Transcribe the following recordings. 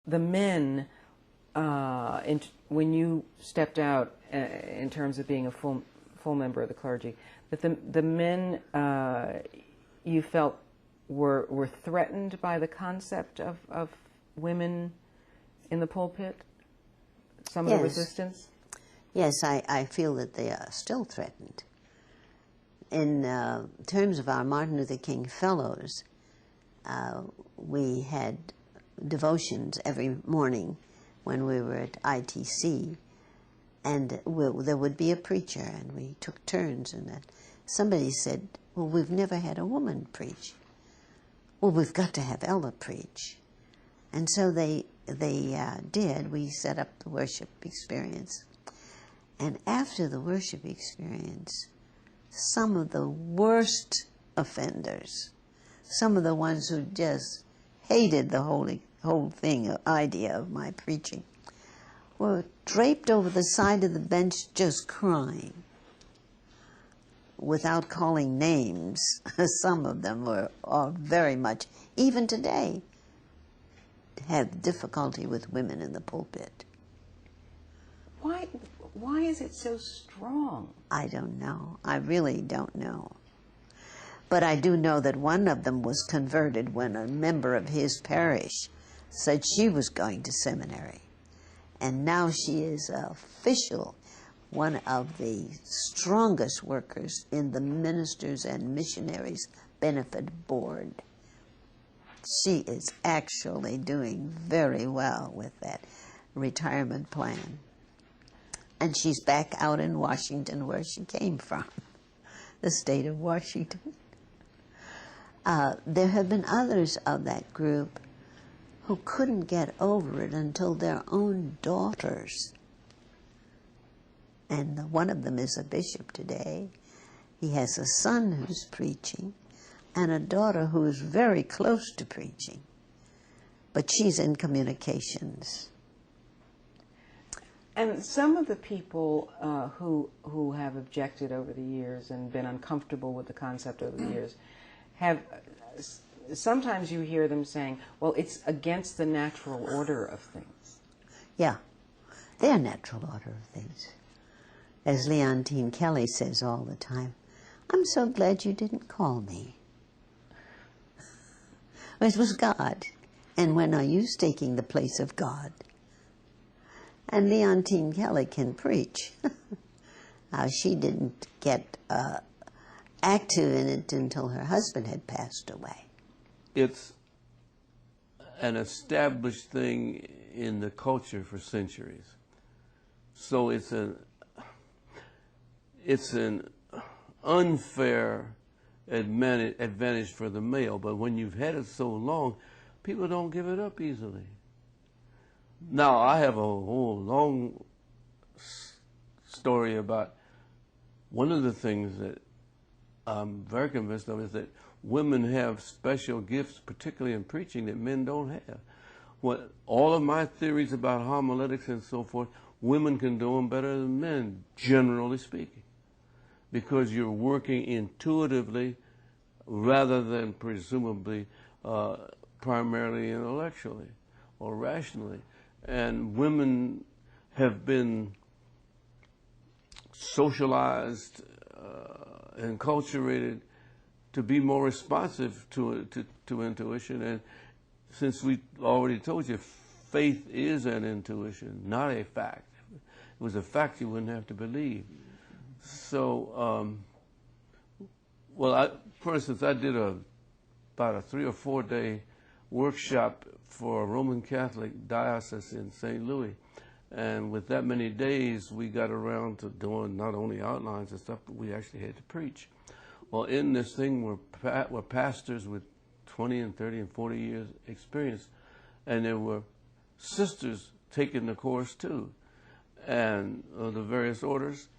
the men, when you stepped out in terms of being a full member of the clergy, that the men you felt were threatened by the concept of women in the pulpit? Some of the resistance? Yes, I feel that they are still threatened. In terms of our Martin Luther King Fellows, we had devotions every morning when we were at ITC, and there would be a preacher, and we took turns, and that somebody said, well, we've never had a woman preach. Well, we've got to have Ella preach. And so they did. We set up the worship experience. And after the worship experience, some of the worst offenders, some of the ones who just hated the whole idea of my preaching, were draped over the side of the bench just crying, without calling names. Some of them are very much, even today, have difficulty with women in the pulpit. Why is it so strong? I don't know. I really don't know. But I do know that one of them was converted when a member of his parish said she was going to seminary. And now she is official, one of the strongest workers in the Ministers and Missionaries Benefit Board. She is actually doing very well with that retirement plan. And she's back out in Washington, where she came from, the state of Washington. There have been others of that group who couldn't get over it until their own daughters. And one of them is a bishop today. He has a son who's preaching and a daughter who is very close to preaching. But she's in communications. And some of the people who have objected over the years and been uncomfortable with the concept over the years have, sometimes you hear them saying, well, it's against the natural order of things. Yeah, they're natural order of things. As Leontine Kelly says all the time, I'm so glad you didn't call me. It was God. And when are you taking the place of God? And Leontine Kelly can preach. She didn't get active in it until her husband had passed away. It's an established thing in the culture for centuries. So it's an unfair advantage for the male, but when you've had it so long, people don't give it up easily. Now, I have a whole long story about one of the things that I'm very convinced of is that women have special gifts, particularly in preaching, that men don't have. All of my theories about homiletics and so forth, women can do them better than men, generally speaking, because you're working intuitively rather than presumably primarily intellectually or rationally. And women have been socialized and enculturated to be more responsive to intuition. And since we already told you, faith is an intuition, not a fact. If it was a fact, you wouldn't have to believe. So, for instance, I did about a 3 or 4 day workshop for a Roman Catholic diocese in St. Louis. And with that many days, we got around to doing not only outlines and stuff, but we actually had to preach. Well, in this thing were pastors with 20 and 30 and 40 years experience, and there were sisters taking the course too, and the various orders.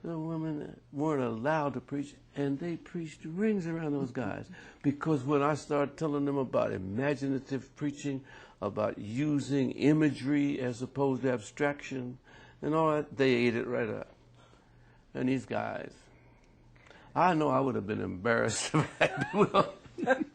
The women weren't allowed to preach, and they preached rings around those guys. Because when I started telling them about imaginative preaching, about using imagery as opposed to abstraction, and all that, they ate it right up. And these guys, I know I would have been embarrassed if I had been.